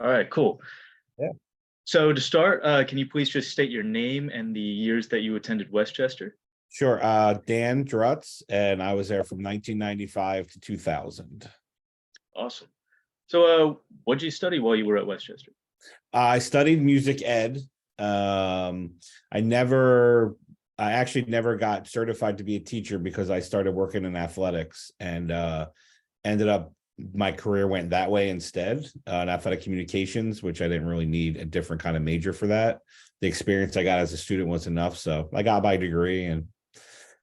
All right, cool. Yeah. So to start, can you please just state your name and the years that you attended Westchester? Sure. Dan Drutz, and I was there from 1995 to 2000. Awesome. So, what did you study while you were at Westchester? I studied music ed. Um, I actually never got certified to be a teacher because I started working in athletics and ended up my career went that way instead, in athletic communications, which I didn't really need a different kind of major for that. The experience I got as a student was enough. So I got my degree and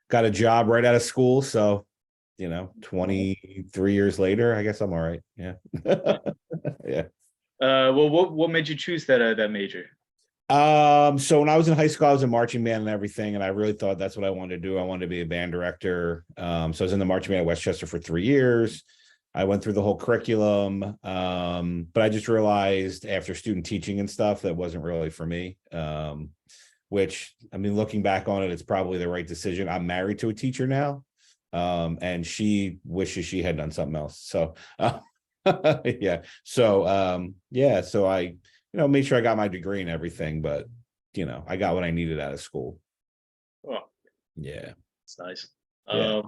got a job right out of school. So, 23 years later, I guess I'm all right. Yeah. Yeah. Well, what made you choose that major? So when I was in high school, I was in marching band and everything, and I really thought that's what I wanted to do. I wanted to be a band director. So I was in the marching band at Westchester for 3 years. I went through the whole curriculum, but I just realized after student teaching and stuff that wasn't really for me. Which, I mean, looking back on it, it's probably the right decision. I'm married to a teacher now, and she wishes she had done something else. So, yeah. So, yeah. So I made sure I got my degree and everything, but I got what I needed out of school. Oh, Yeah. it's nice. Yeah.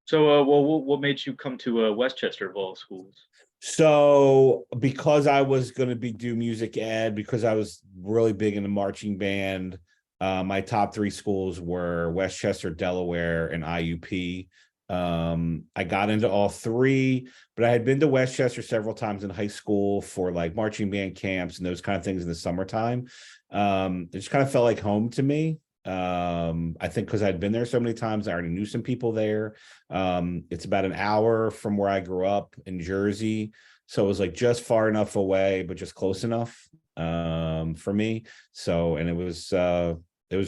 So, well, what made you come to Westchester of all schools? So because I was going to do music ed, because I was really big in the marching band, my top three schools were Westchester, Delaware, and IUP. I got into all three, but I had been to Westchester several times in high school for like marching band camps and those kind of things in the summertime. It just kind of felt like home to me. I think because I'd been there so many times, I already knew some people there. It's about an hour from where I grew up in Jersey, so it was like just far enough away but just close enough for me. So, and it was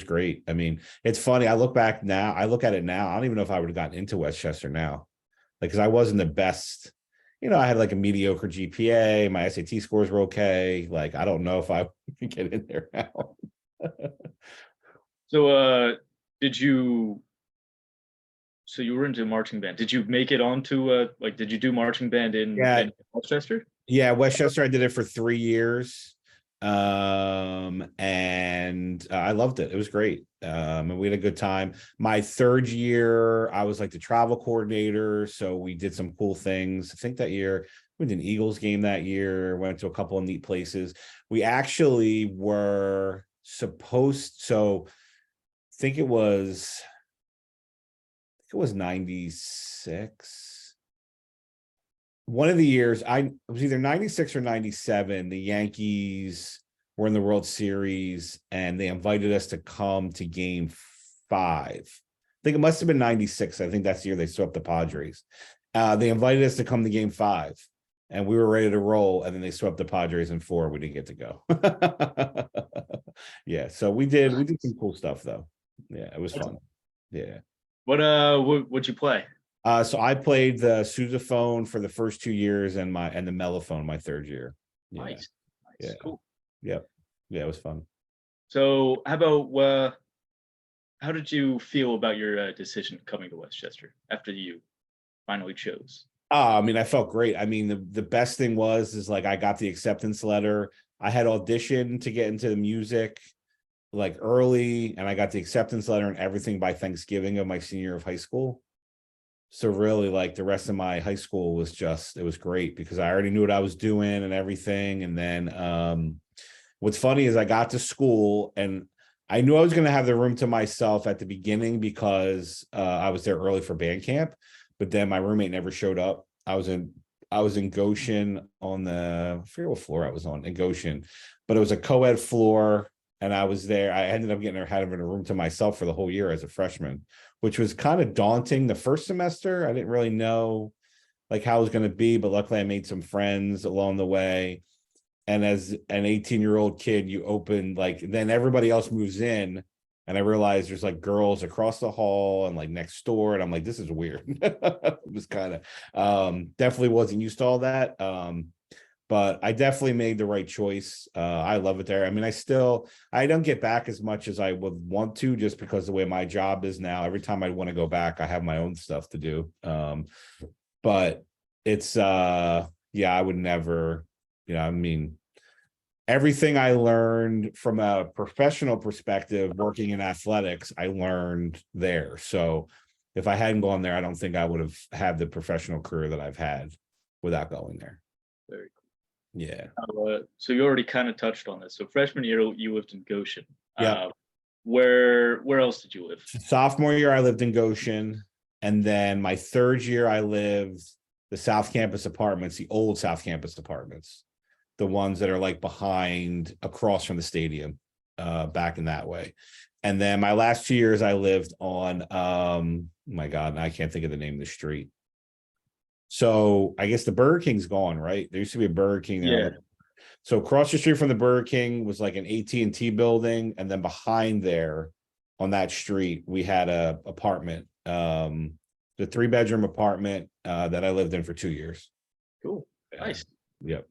great. I mean, it's funny, I look at it now, I don't even know if I would have gotten into Westchester now, like, because I wasn't the best. I had like a mediocre GPA, my SAT scores were okay. Like, I don't know if I could get in there now. So, did you? So you were into marching band. Did you make it onto like? Did you do marching band Yeah. in Westchester? Yeah, Westchester, I did it for 3 years. And I loved it. It was great. And we had a good time. My third year, I was like the travel coordinator. So we did some cool things. I think that year we did an Eagles game that year, went to a couple of neat places. We actually were so I think it was 96. One of the years, it was either 96 or 97, the Yankees were in the World Series and they invited us to come to game 5. I think it must have been 96. I think that's the year they swept the Padres. They invited us to come to game 5 and we were ready to roll, and then they swept the Padres in 4. We didn't get to go. Yeah, so we did some cool stuff though. Yeah, it was fun. Yeah. What'd you play? So I played the sousaphone for the first 2 years and the mellophone my third year. Yeah. Nice. Yeah. Cool. Yep. Yeah, it was fun. So, how did you feel about your decision coming to Westchester after you finally chose? I mean, I felt great. I mean, the best thing is like I got the acceptance letter. I had auditioned to get into the music like early, and I got the acceptance letter and everything by Thanksgiving of my senior year of high school. So really, like, the rest of my high school was it was great because I already knew what I was doing and everything. And then what's funny is I got to school and I knew I was going to have the room to myself at the beginning because I was there early for band camp, but then my roommate never showed up. I was in Goshen I forget what floor I was on in Goshen, but it was a co-ed floor. And I was there. I ended up having a room to myself for the whole year as a freshman, which was kind of daunting the first semester. I didn't really know like how it was going to be, but luckily I made some friends along the way. And as an 18-year-old kid, you open then everybody else moves in. And I realized there's like girls across the hall and like next door. And I'm like, this is weird. It was kind of definitely wasn't used to all that. But I definitely made the right choice. I love it there. I mean, I don't get back as much as I would want to, just because the way my job is now. Every time I want to go back, I have my own stuff to do. But it's yeah, I would never I mean, everything I learned from a professional perspective, working in athletics, I learned there. So if I hadn't gone there, I don't think I would have had the professional career that I've had without going there. Very Yeah. cool. So you already kind of touched on this. So freshman year, you lived in Goshen. Yeah. Where else did you live? Sophomore year, I lived in Goshen. And then my third year, I lived the South Campus apartments, the old South Campus apartments, the ones that are like behind across from the stadium, back in that way. And then my last 2 years, I lived on, my God, I can't think of the name of the street. So I guess the Burger King's gone, right? There used to be a Burger King there. Yeah. So across the street from the Burger King was like an AT&T building, and then behind there, on that street, we had a apartment, the 3-bedroom apartment that I lived in for 2 years. Cool. Nice. Yep.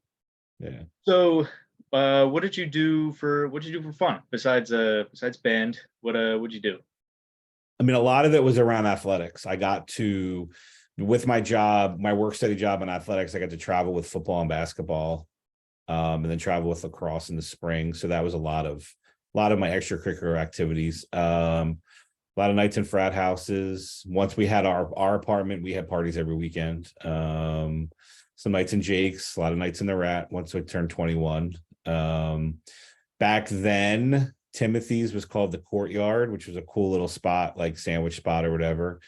Yeah. So, what did you do for fun besides band? What'd you do? I mean, a lot of it was around athletics. I got to, with my job, my work study job in athletics, I got to travel with football and basketball, and then travel with lacrosse in the spring. So that was a lot of my extracurricular activities. A lot of nights in frat houses. Once we had our apartment, we had parties every weekend. Some nights in Jake's, a lot of nights in the Rat once we turned 21. Back then, Timothy's was called the Courtyard, which was a cool little spot, like sandwich spot or whatever.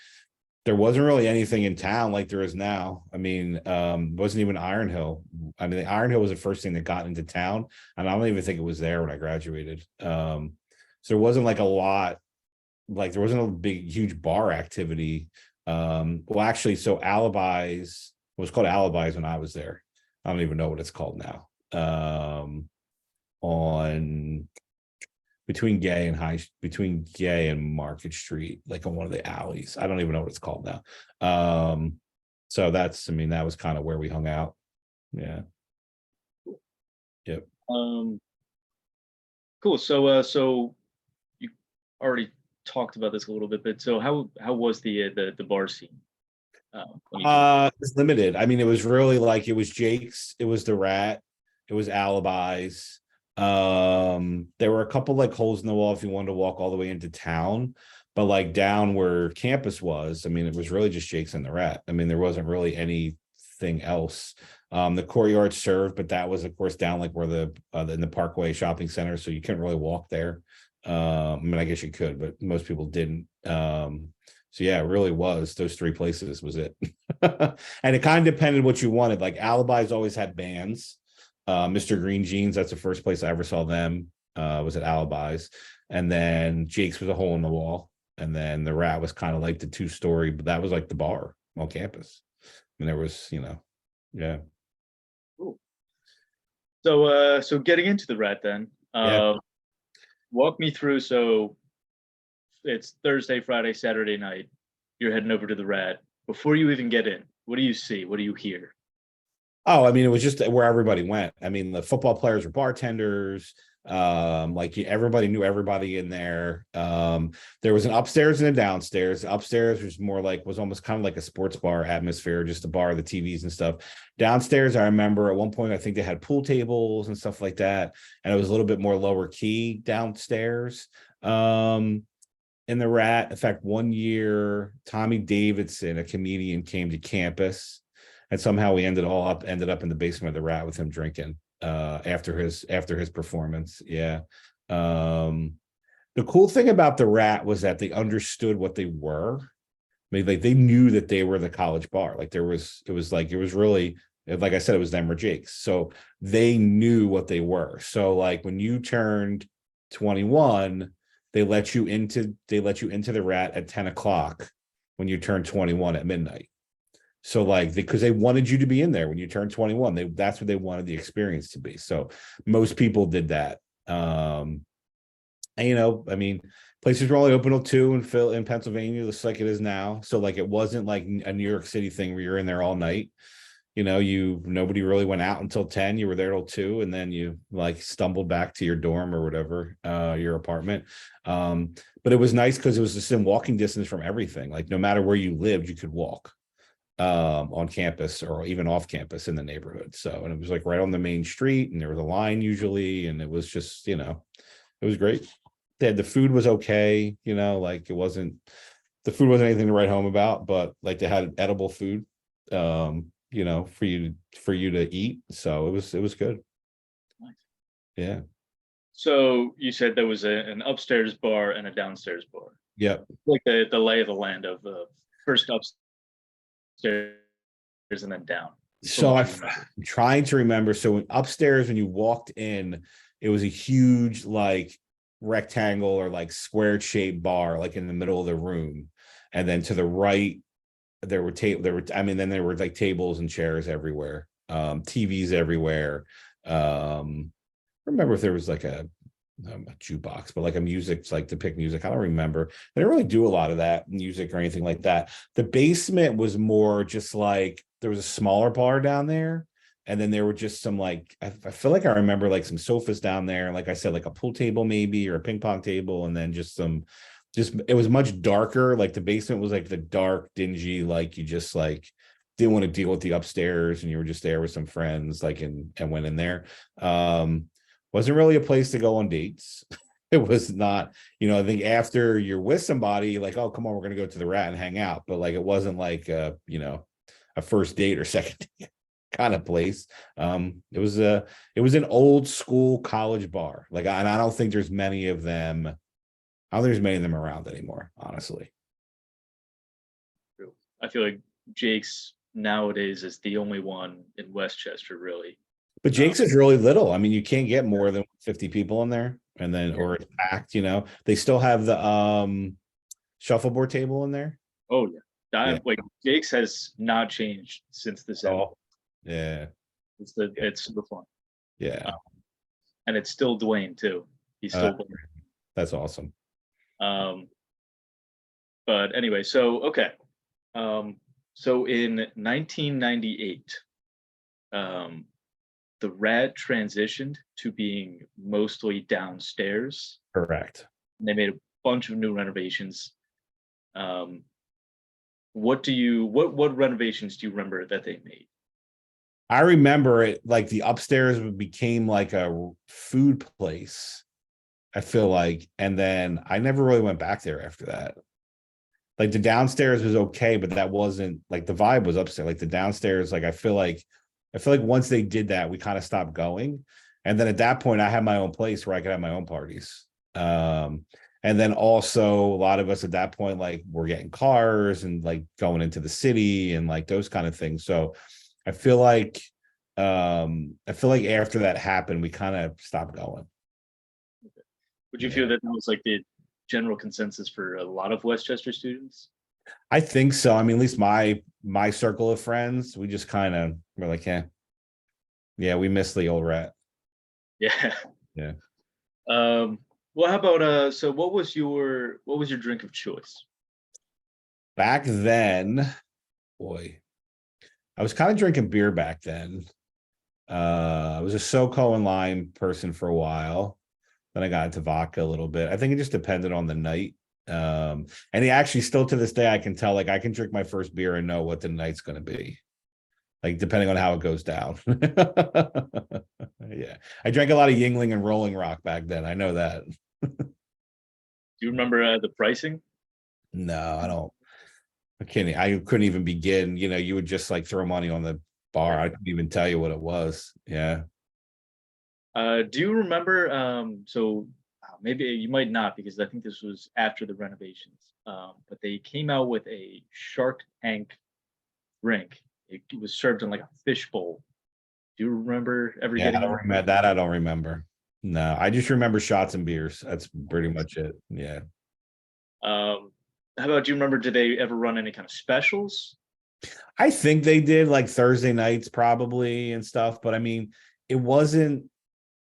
There wasn't really anything in town like there is now. I mean, it wasn't even Iron Hill. I mean, the Iron Hill was the first thing that got into town, and I don't even think it was there when I graduated. So there wasn't like a lot, like there wasn't a big, huge bar activity. Well, actually, so Alibis, it was called Alibis when I was there. I don't even know what it's called now. On between Gay and Market Street, like on one of the alleys. I don't even know what it's called now. So that's, I mean, that was kind of where we hung out. Yeah. Yep. Cool. So you already talked about this a little bit, but so how was the bar scene? It was limited. I mean, it was really like, it was Jake's, it was the Rat, it was Alibis. There were a couple like holes in the wall if you wanted to walk all the way into town, but like down where campus was, I mean, it was really just Jake's and the Rat. I mean, there wasn't really anything else. The Courtyard served, but that was of course down like where in the Parkway shopping center, so you couldn't really walk there. I mean, I guess you could, but most people didn't. So yeah, it really was those 3 places was it. And it kind of depended what you wanted. Like Alibis always had bands. Mr. Green Jeans, that's the first place I ever saw them, was at Alibis. And then Jake's was a hole in the wall. And then the Rat was kind of like the 2-story, but that was like the bar on campus. And there was, yeah. Cool. So getting into the Rat then, Yeah. walk me through. So it's Thursday, Friday, Saturday night. You're heading over to the Rat. Before you even get in, what do you see? What do you hear? Oh, I mean, it was just where everybody went. I mean, the football players were bartenders. Everybody knew everybody in there. There was an upstairs and a downstairs. Upstairs was almost kind of like a sports bar atmosphere, just a bar, the TVs and stuff. Downstairs, I remember at one point, I think they had pool tables and stuff like that. And it was a little bit more lower key downstairs. In the Rat, in fact, one year, Tommy Davidson, a comedian, came to campus. And somehow we ended up in the basement of the Rat with him drinking after his performance. Yeah. The cool thing about the Rat was that they understood what they were. I mean, like they knew that they were the college bar. Like it was really, like I said, it was them or Jake's. So they knew what they were. So like when you turned 21, they let you into the Rat at 10 o'clock when you turned 21 at midnight. So like, because they wanted you to be in there when you turn 21, that's what they wanted the experience to be. So most people did that. And I mean, places were only open till 2 in Pennsylvania, just like it is now. So like, it wasn't like a New York City thing where you're in there all night. Nobody really went out until 10. You were there till 2, and then you like stumbled back to your dorm or whatever, your apartment. But it was nice because it was just in walking distance from everything. Like no matter where you lived, you could walk. on campus or even off campus in the neighborhood. So, and it was like right on the main street, and there was a line usually, and it was just, you know, it was great. The food was okay, you know, like it wasn't, the food wasn't anything to write home about, but like they had edible food, you know, for you to eat. So it was good. Nice. Yeah. So you said there was an upstairs bar and a downstairs bar, Yep. like the lay of the land of first upstairs and then down. From So what I'm you remember. trying to remember. So upstairs, when you walked in, it was a huge like rectangle or like square shaped bar, like in the middle of the room. And then to the right, I mean, then there were like tables and chairs everywhere, TVs everywhere. I remember if there was like a jukebox, but like a music, like to pick music. I don't remember. They didn't really do a lot of that music or anything like that. The basement was more just like there was a smaller bar down there. And then there were just some like, I feel like I remember like some sofas down there. Like I said, like a pool table maybe or a ping pong table. And then just it was much darker. Like the basement was like the dark, dingy, like you just like didn't want to deal with the upstairs and you were just there with some friends, like, and went in there. Wasn't really a place to go on dates. It was not, you know, I think after you're with somebody, like, oh, come on, we're gonna go to the Rat and hang out. But like it wasn't like you know, a first date or second date kind of place. It was an old school college bar. Like, and I don't think there's many of them. I don't think there's many of them around anymore, honestly. True. I feel like Jake's nowadays is the only one in Westchester, really. But Um, Jake's is really little. I mean, you can't get more than 50 people in there, and then yeah. or it's packed, you know. They still have the shuffleboard table in there. Oh yeah. Yeah. Like Jake's has not changed since the 70s. Oh, yeah. It's super fun. Yeah. And it's still Dwayne too. He's Uh, still Dwayne. that's awesome. Um, but anyway, so okay. So in 1998, um, the Rat transitioned to being mostly downstairs. Correct. And they made a bunch of new renovations. Um, what renovations do you remember that they made? I remember it like the upstairs became like a food place, I feel like. And then I never really went back there after that. Like the downstairs was okay, but that wasn't like the vibe was upstairs. Like the downstairs, like I feel like once they did that, we kind of stopped going. And then at that point, I had my own place where I could have my own parties. And then also a lot of us at that point, like we're getting cars and like going into the city and like those kind of things. So I feel like after that happened, we kind of stopped going. Would you Yeah. feel that that was like the general consensus for a lot of Westchester students? I think so. I mean, at least my circle of friends, we just kind of were like, yeah, we miss the old Rat. Yeah. Yeah. Well, how about so what was your drink of choice? Back then, boy, I was kind of drinking beer back then. I was a SoCo and lime person for a while. Then I got into vodka a little bit. I think it just depended on the night. And actually still to this day, I can tell, like I can drink my first beer and know what the night's going to be. Like depending on how it goes down. Yeah. I drank a lot of Yingling and Rolling Rock back then. I know that. Do you remember the pricing? No, I don't. I couldn't even begin. You know, you would just like throw money on the bar. I couldn't even tell you what it was. Yeah. Do you remember? So maybe you might not because I think this was after the renovations. But they came out with a Shark Tank drink. It was served in like a fish bowl. Do you remember ever Yeah, getting I don't remember that. I don't remember. No, I just remember shots and beers. That's pretty much it. Yeah. How about do you remember? Did they ever run any kind of specials? I think they did like Thursday nights probably and stuff, but I mean, it wasn't,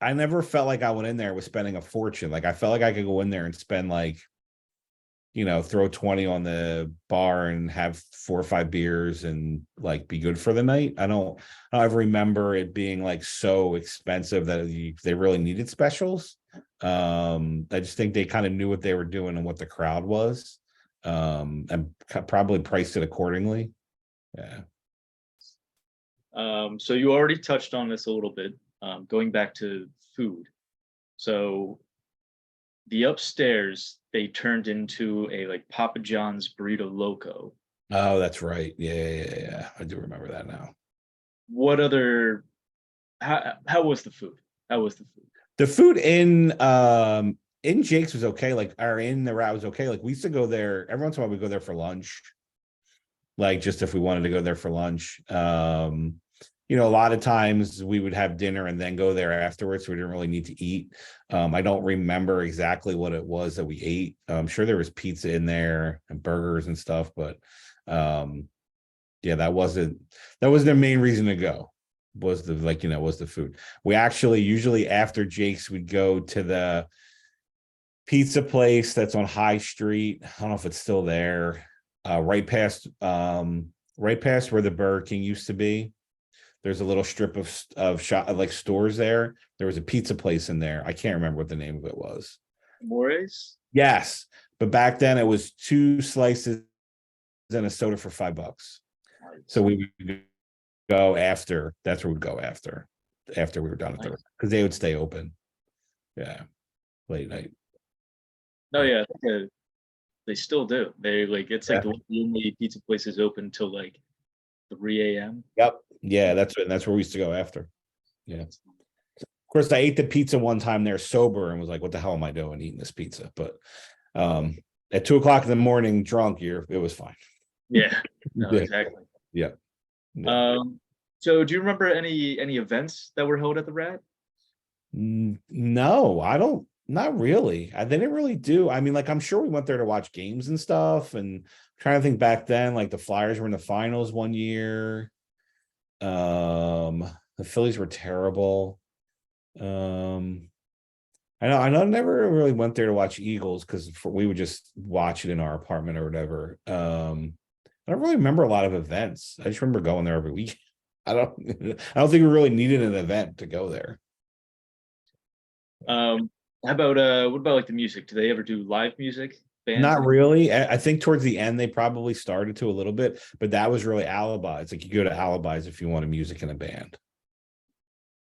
I never felt like I went in there was spending a fortune. Like I felt like I could go in there and spend like, you know, throw 20 on the bar and have 4 or 5 beers and like be good for the night. I don't ever remember it being like so expensive that they really needed specials. I just think they kind of knew what they were doing and what the crowd was, and probably priced it accordingly. Yeah. So you already touched on this a little bit, going back to food. So the upstairs, they turned into a like Papa John's Burrito Loco. Oh, that's right. Yeah. I do remember that now. What other how was the food? How was the food? The food in Jake's was okay, like, or in the route was okay. Like, we used to go there every once in a while. We go there for lunch, like, just if we wanted to go there for lunch. A lot of times we would have dinner and then go there afterwards, so we didn't really need to eat. I don't remember exactly what it was that we ate. I'm sure there was pizza in there and burgers and stuff, but yeah, that wasn't the main reason to go. Was the food. We actually usually after Jake's we'd go to the pizza place that's on High Street. I don't know if it's still there. Right past where the Burger King used to be. There's a little strip of shop, like, stores there. There was a pizza place in there. I can't remember what the name of it was. Mores? Yes, but back then it was 2 slices and a soda for $5. So we would go after. That's where we'd go after we were done at the, because they would stay open. Yeah, late night. No, yeah, I think, they still do. They like it's like the only pizza places open till like 3 a.m. Yep. Yeah, that's where we used to go after. Yeah. Of course, I ate the pizza one time there sober and was like, "What the hell am I doing eating this pizza?" But at 2 o'clock in the morning, drunk, it was fine. Yeah. No, Yeah. exactly. Yeah. Yeah. So do you remember any events that were held at the Rat? No, I don't. Not really. They didn't really do. I mean, like, I'm sure we went there to watch games and stuff. And trying to think back then, like, the Flyers were in the finals one year. The Phillies were terrible. I know. I never really went there to watch Eagles because we would just watch it in our apartment or whatever. I don't really remember a lot of events. I just remember going there every week. I don't think we really needed an event to go there. How about what about like the music? Do they ever do live music? Bands? Not really. I think towards the end they probably started to a little bit, but that was really Alibis. Like, you go to Alibis if you want a music in a band.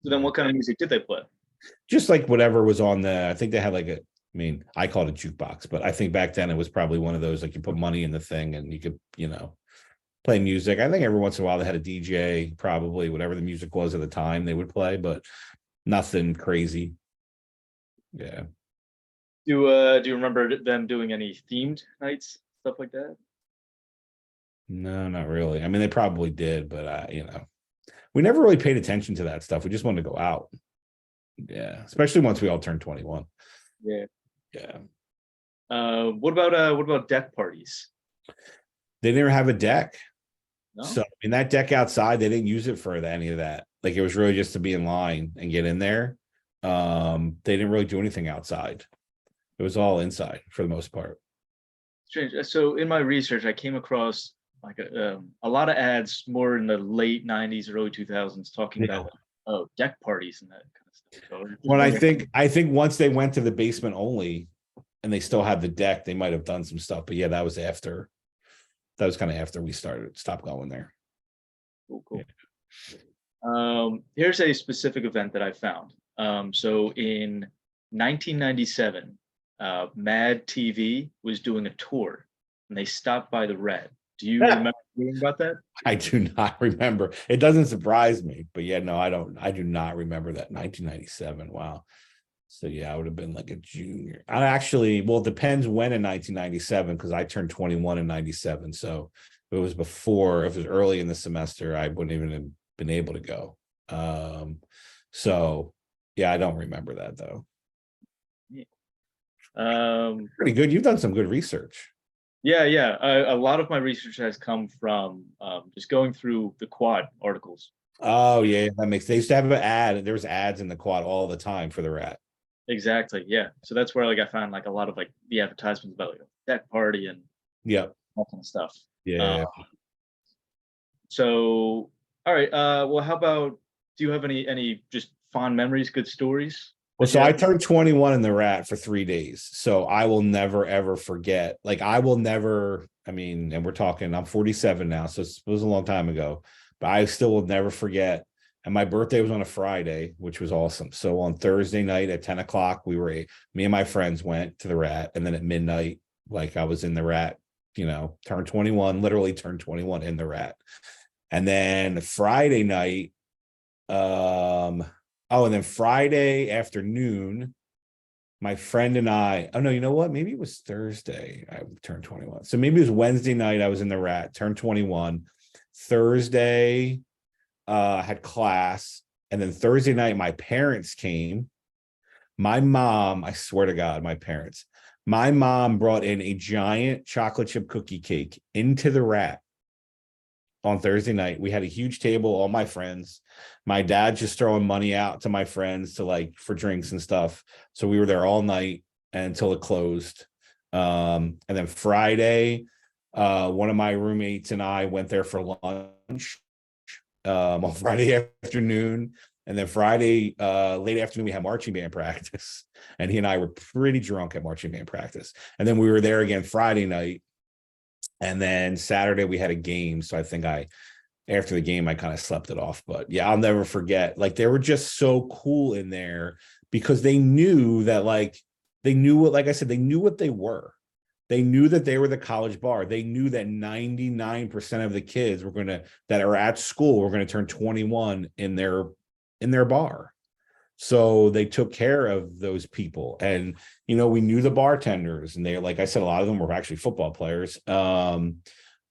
So then what kind of music did they play? Just like whatever was on I think they had like I called it jukebox, but I think back then it was probably one of those, like, you put money in the thing and you could, play music. I think every once in a while they had a DJ, probably whatever the music was at the time they would play, but nothing crazy. Yeah. Do you remember them doing any themed nights, stuff like that? No, not really. I mean, they probably did, but we never really paid attention to that stuff. We just wanted to go out. Yeah, especially once we all turned 21. Yeah. Yeah. What about deck parties? They didn't have a deck. No? So in that deck outside, they didn't use it for any of that. Like, it was really just to be in line and get in there. They didn't really do anything outside. It was all inside for the most part. Strange. So in my research, I came across like a lot of ads more in the late 90s, early 2000s talking about deck parties and that kind of stuff. So Well, I think once they went to the basement only and they still had the deck, they might have done some stuff. But yeah, that was kind of after we stopped going there. Cool. Yeah. Here's a specific event that I found. So in 1997, Mad TV was doing a tour and they stopped by the Red. Do you remember hearing about that? I do not remember. It doesn't surprise me, but yeah, no, I do not remember that. 1997. Wow. So yeah, I would have been like a junior. It depends when in 1997, because I turned 21 in 97. So if it was early in the semester, I wouldn't even have been able to go. So yeah, I don't remember that though. Pretty good. You've done some good research. Yeah. A lot of my research has come from just going through the Quad articles. Oh yeah, they used to have an ad. There was ads in the Quad all the time for the Rat. Exactly. Yeah. So that's where like I found like a lot of like the advertisements about like a deck party and that kind of stuff. Yeah. So all right. Well, how about, do you have any just fond memories, good stories? Well, so I turned 21 in the Rat for 3 days. So I will never, ever forget. Like, I will never, I mean, and we're talking, I'm 47 now, so it was a long time ago, but I still will never forget. And my birthday was on a Friday, which was awesome. So on Thursday night at 10 o'clock, me and my friends went to the Rat. And then at midnight, like I was in the Rat, turned 21, literally turned 21 in the Rat. And then Friday night, and then Friday afternoon, my friend and I, oh no, you know what? Maybe it was Thursday. I turned 21. So maybe it was Wednesday night. I was in the Rat, turned 21. Thursday, had class. And then Thursday night, my parents came. My mom, I swear to God, my mom brought in a giant chocolate chip cookie cake into the Rat on Thursday night. We had a huge table, all my friends. My dad just throwing money out to my friends to for drinks and stuff. So we were there all night until it closed. And then Friday, one of my roommates and I went there for lunch on Friday afternoon. And then Friday, late afternoon, we had marching band practice. And he and I were pretty drunk at marching band practice. And then we were there again Friday night. And then Saturday we had a game. So I think after the game, I kind of slept it off. But yeah, I'll never forget. They were just so cool in there because they knew that they knew what, like I said, they knew what they were. They knew that they were the college bar. They knew that 99% of the kids that are at school were going to turn 21 in their bar. So they took care of those people. And, we knew the bartenders, and they, like I said, a lot of them were actually football players. But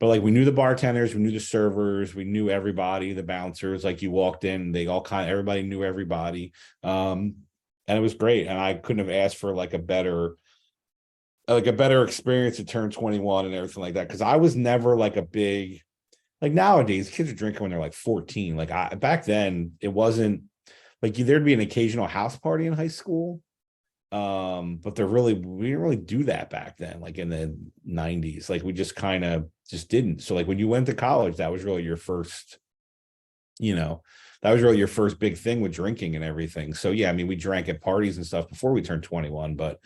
we knew the bartenders, we knew the servers, we knew everybody, the bouncers. You walked in, everybody knew everybody. And it was great. And I couldn't have asked for a better experience to turn 21 and everything like that. Cause I was never a big, nowadays kids are drinking when they're 14. Back then it wasn't there'd be an occasional house party in high school. But we didn't really do that back then, in the 90s. We just kind of just didn't. So when you went to college, that was really your first, big thing with drinking and everything. So yeah, I mean, we drank at parties and stuff before we turned 21, but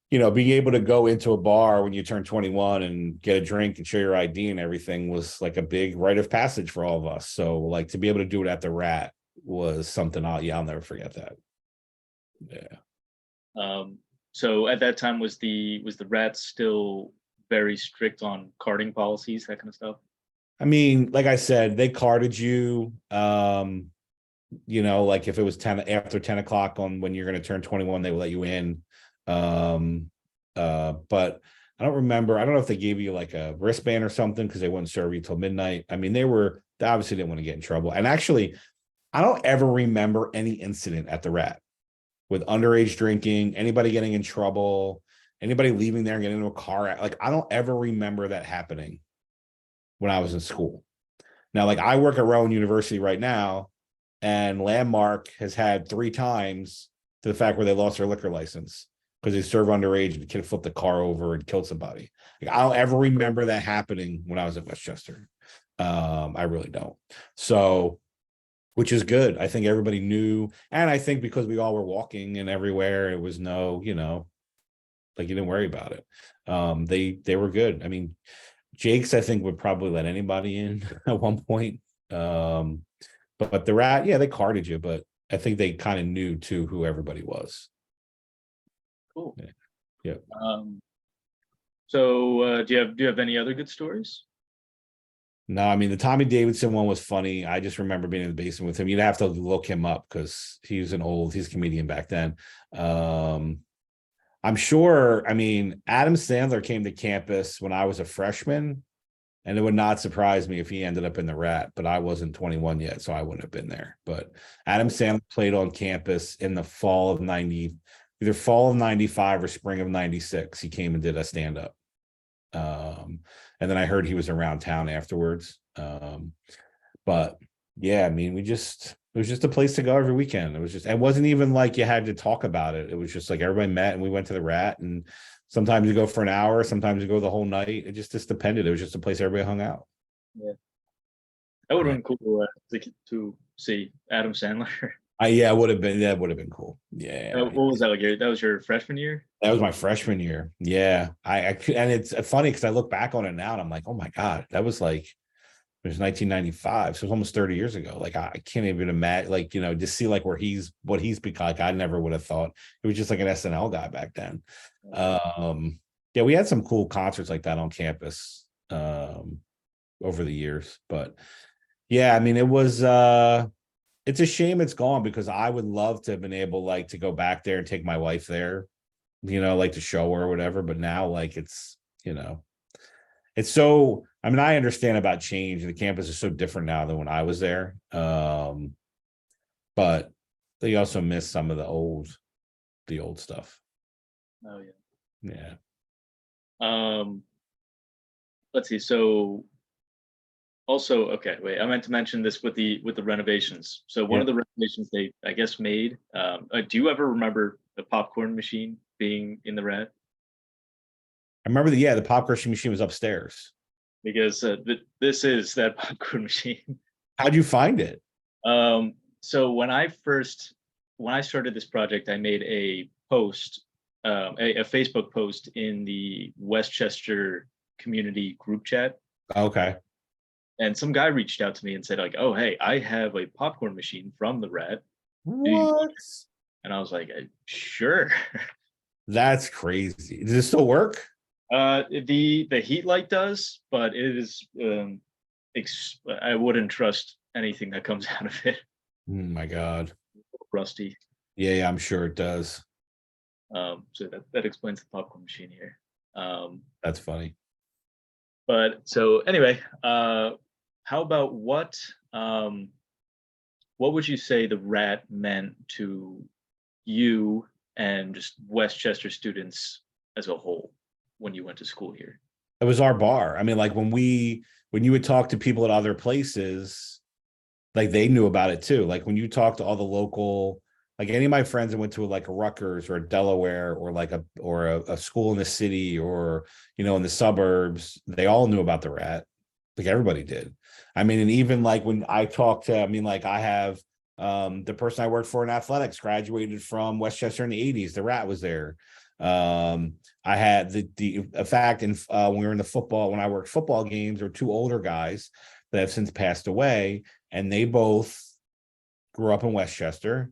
being able to go into a bar when you turn 21 and get a drink and show your ID and everything was a big rite of passage for all of us. So to be able to do it at the Rat was something I'll never forget that. Yeah. So at that time, was the Rat still very strict on carding policies, that kind of stuff? I mean, like I said, they carded you. If it was after 10 o'clock on when you're going to turn 21, they will let you in. But I don't remember. I don't know if they gave you a wristband or something because they wouldn't serve you till midnight. I mean, they obviously didn't want to get in trouble. And actually, I don't ever remember any incident at the Rat with underage drinking, anybody getting in trouble, anybody leaving there and getting into a car. I don't ever remember that happening when I was in school. Now, I work at Rowan University right now, and Landmark has had 3 times to the fact where they lost their liquor license because they serve underage and the kid flipped the car over and killed somebody. I don't ever remember that happening when I was at Westchester. I really don't. So, which is good. I think everybody knew. And I think because we all were walking and everywhere, it was no, you didn't worry about it. They were good. I mean, Jake's, I think, would probably let anybody in at one point. But the Rat, yeah, they carded you, but I think they kind of knew too who everybody was. Cool. Yeah. So do you have any other good stories? No, I mean, the Tommy Davidson one was funny. I just remember being in the basement with him. You'd have to look him up because he's a comedian back then. I'm sure, I mean, Adam Sandler came to campus when I was a freshman, and it would not surprise me if he ended up in the Rat, but I wasn't 21 yet, so I wouldn't have been there. But Adam Sandler played on campus in the either fall of 95 or spring of 96. He came and did a stand-up. And then I heard he was around town afterwards. But yeah, I mean, it was just a place to go every weekend. It wasn't even you had to talk about it. It was just everybody met and we went to the Rat, and sometimes you go for an hour, sometimes you go the whole night. It just depended. It was just a place everybody hung out. Yeah. That would have been cool to see Adam Sandler. Yeah, that would have been cool. Yeah, What was that like? That was your freshman year? that was my freshman year. Yeah, and it's funny because I look back on it now and I'm like, oh my god, that was like it was 1995, so it was almost 30 years ago. Like I can't even imagine, like just see like what he's become. Like I never would have thought it was just like an SNL guy back then. Yeah. Yeah, we had some cool concerts like that on campus over the years, but yeah, I mean it was it's a shame it's gone because I would love to have been able like to go back there and take my wife there, like to show her or whatever. But now like it's so, I mean, I understand about change. The campus is so different now than when I was there. But they also miss some of the old stuff. Oh yeah. Yeah. Um, let's see. So also, okay, wait. I meant to mention this with the renovations. So one Yeah. of the renovations they, I guess, made. Do you ever remember the popcorn machine being in the red? I remember the popcorn machine was upstairs. Because this is that popcorn machine. How'd you find it? So when I started this project, I made a post, a Facebook post in the Westchester community group chat, Okay. and some guy reached out to me and said like, "Oh, hey, I have a popcorn machine from the Rat. Do you want What? it?" And I was like, "Sure." That's crazy. Does it still work? The heat light does, but it is I wouldn't trust anything that comes out of it. Oh my God. Rusty. Yeah, I'm sure it does. So that explains the popcorn machine here. That's funny. But so anyway, how about what would you say the Rat meant to you and just Westchester students as a whole when you went to school here? It was our bar. I mean, like when you would talk to people at other places, like they knew about it too. Like when you talk to all the local, like any of my friends that went to like a Rutgers or a Delaware or like a school in the city or in the suburbs, they all knew about the Rat. Like everybody did. I mean, and even like when I talked to, I mean, like I have the person I worked for in athletics graduated from Westchester in the 80s. The Rat was there. I had the fact in when we were in the football, when I worked football games, there were two older guys that have since passed away, and they both grew up in Westchester,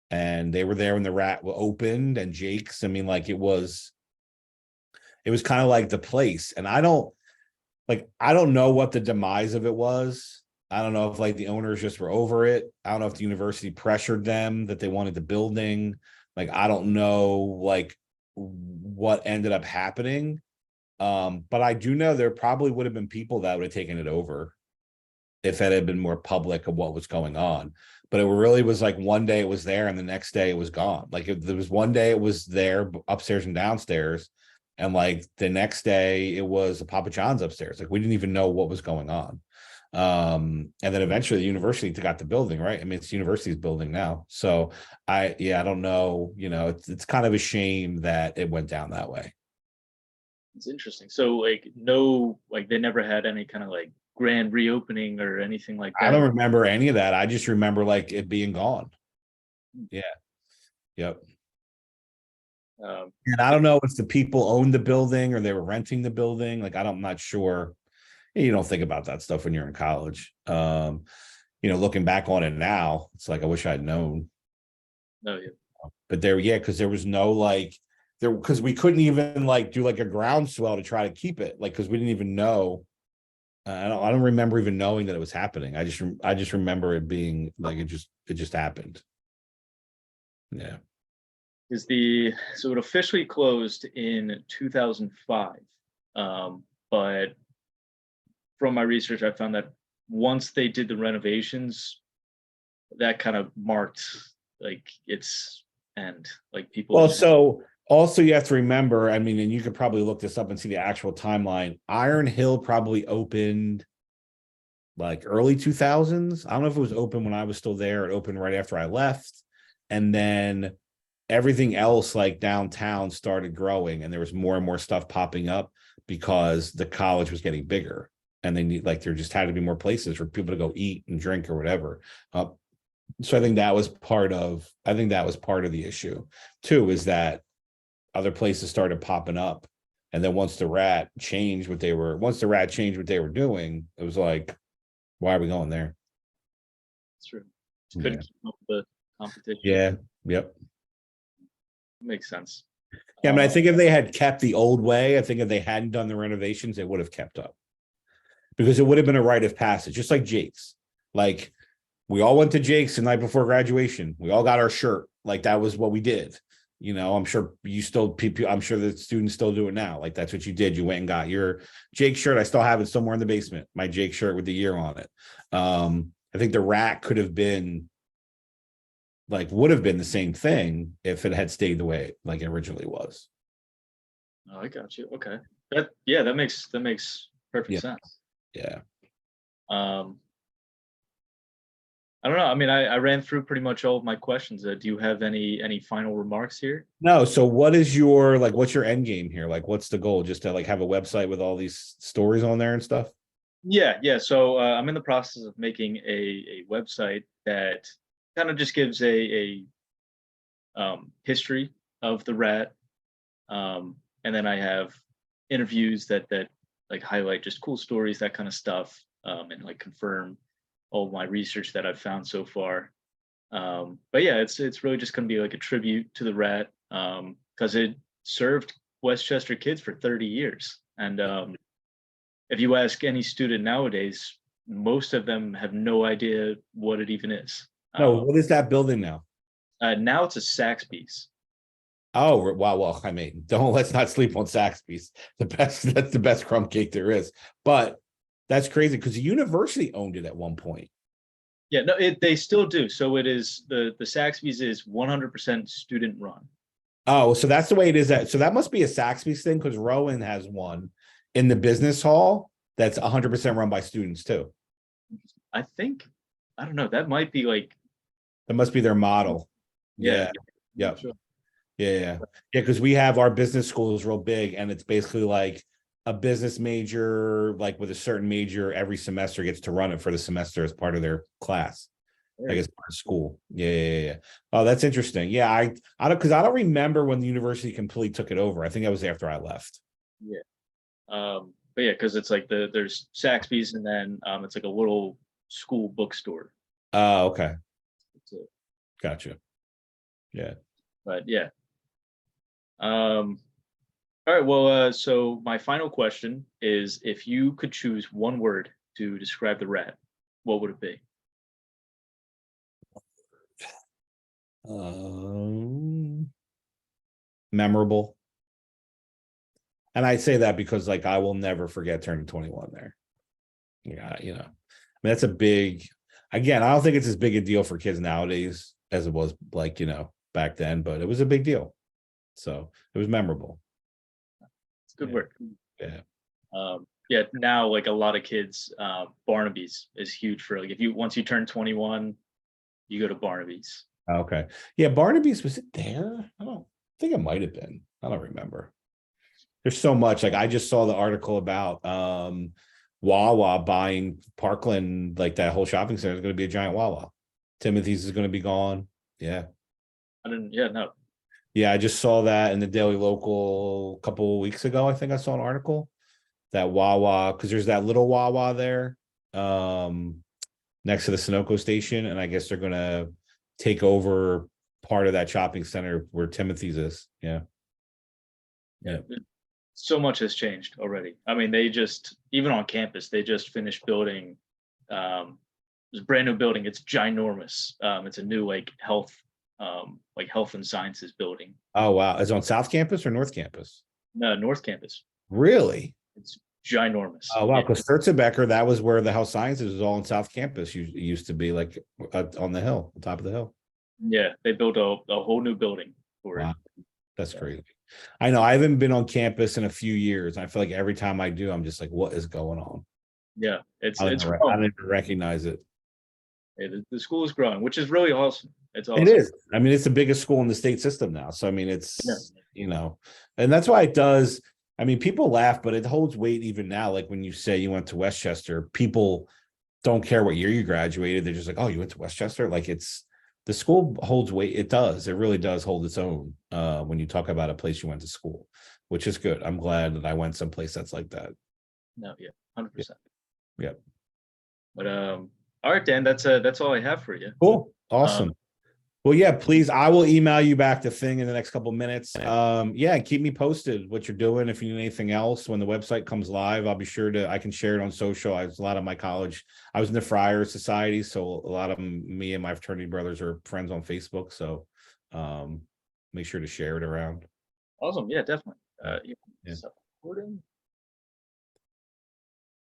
and they were there when the Rat opened and Jake's. I mean, like it was kind of like the place, and I don't know what the demise of it was. I don't know if like the owners just were over it. I don't know if the university pressured them that they wanted the building. Like I don't know like what ended up happening. But I do know there probably would have been people that would have taken it over if it had been more public of what was going on. But it really was like one day it was there and the next day it was gone. Like there was one day it was there upstairs and downstairs, and like the next day it was a Papa John's upstairs. Like we didn't even know what was going on. And then eventually the university got the building, right? I mean, it's the university's building now. So I don't know, it's kind of a shame that it went down that way. It's interesting. So like no, like they never had any kind of like grand reopening or anything like I that. don't remember any of that. I just remember like it being gone. Yeah. Yep. And I don't know if the people owned the building or they were renting the building. Like I'm not sure. You don't think about that stuff when you're in college. Looking back on it now, it's like I wish I'd known. Oh yeah. But because there was no like because we couldn't even like do like a groundswell to try to keep it, like because we didn't even know. I don't remember even knowing that it was happening. I just remember it being like it just happened. Yeah. So it officially closed in 2005. But from my research, I found that once they did the renovations, that kind of marked like its end. Like people. Well, so also you have to remember, I mean, and you could probably look this up and see the actual timeline. Iron Hill probably opened like early 2000s. I don't know if it was open when I was still there. It opened right after I left. And then everything else like downtown started growing and there was more and more stuff popping up because the college was getting bigger and they need like there just had to be more places for people to go eat and drink or whatever. So I think that was part of the issue too, is that other places started popping up. And then once the rat changed what they were doing, it was like, why are we going there? It's true. Yeah. Couldn't keep up with the competition. Yeah. Yep. Makes sense. Yeah. I mean, I think if they had kept the old way, I think if they hadn't done the renovations, they would have kept up, because it would have been a rite of passage, just like Jake's. Like, we all went to Jake's the night before graduation. We all got our shirt. Like, that was what we did. You know, I'm sure I'm sure the students still do it now. Like, that's what you did. You went and got your Jake shirt. I still have it somewhere in the basement, my Jake shirt with the year on it. I think the rat would have been the same thing if it had stayed the way like it originally was. Oh, I got you. Okay. That makes perfect sense. Yeah. I don't know. I mean, I ran through pretty much all of my questions. Do you have any final remarks here? No. So what's your end game here? Like, what's the goal? Just to like have a website with all these stories on there and stuff? Yeah. So I'm in the process of making a website that kind of just gives a history of the rat, and then I have interviews that like highlight just cool stories, that kind of stuff, and like confirm all of my research that I've found so far. But yeah, it's really just going to be like a tribute to the rat, because it served Westchester kids for 30 years. And if you ask any student nowadays, most of them have no idea what it even is. No, what is that building now? Now it's a Saxby's. Oh, wow. Well, I mean, let's not sleep on Saxby's. That's the best crumb cake there is. But that's crazy because the university owned it at one point. Yeah, no, they still do. So it is the Saxby's is 100% student run. Oh, so that's the way it is. So that must be a Saxby's thing, because Rowan has one in the business hall that's 100% run by students too. I don't know. That might be like. That must be their model. Yeah. Yeah. Sure. Yeah. Because we have our business school is real big, and it's basically like a business major, like with a certain major, every semester gets to run it for the semester as part of their class. I guess part of school. Yeah. Oh, that's interesting. Yeah, I don't remember when the university completely took it over. I think that was after I left. Yeah. But yeah, because it's like there's Saxby's, and then it's like a little school bookstore. Oh, okay. Gotcha. Yeah. But yeah. All right. Well, so my final question is, if you could choose one word to describe the rat, what would it be? Memorable. And I say that because like I will never forget turning 21 there. Yeah, I mean, that's a big, again, I don't think it's as big a deal for kids nowadays as it was like, back then, but it was a big deal. So it was memorable. It's good work. Yeah. Yeah, now like a lot of kids, Barnaby's is huge for like once you turn 21, you go to Barnaby's. Okay. Yeah, Barnaby's, was it there? I don't think it might have been. I don't remember. There's so much. Like I just saw the article about Wawa buying Parkland, like that whole shopping center is going to be a giant Wawa. Timothy's is going to be gone. Yeah. No. Yeah, I just saw that in the Daily Local a couple of weeks ago. I think I saw an article that Wawa, because there's that little Wawa there next to the Sunoco station, and I guess they're going to take over part of that shopping center where Timothy's is. Yeah. So much has changed already. I mean, even on campus, they just finished building. It's a brand new building. It's ginormous. It's a new health and sciences building. Oh wow! Is it on South Campus or North Campus? No, North Campus. Really? It's ginormous. Oh wow! Because Sturzenbecker, that was where the health sciences was all in South Campus. It used to be like on the hill, on top of the hill. Yeah, they built a whole new building for it. That's crazy. I know I haven't been on campus in a few years. I feel like every time I do, I'm just like, what is going on? Yeah, I didn't even recognize it. Yeah, the school is growing, which is really awesome. It's awesome. It is. I mean, it's the biggest school in the state system now. So I mean, it's and that's why it does. I mean, people laugh, but it holds weight even now. Like when you say you went to Westchester, people don't care what year you graduated. They're just like, oh, you went to Westchester. Like it's the school holds weight. It does. It really does hold its own when you talk about a place you went to school, which is good. I'm glad that I went someplace that's like that. No, yeah, 100%. Yeah. But all right, Dan, that's all I have for you. Cool. Awesome. Um, Well, yeah, please. I will email you back the thing in the next couple minutes. Yeah, keep me posted what you're doing. If you need anything else when the website comes live, I'll be sure to. I can share it on social. A lot of my college. I was in the Friar Society, so a lot of me and my fraternity brothers are friends on Facebook. So, make sure to share it around. Awesome. Yeah, definitely. Yeah. Stop recording.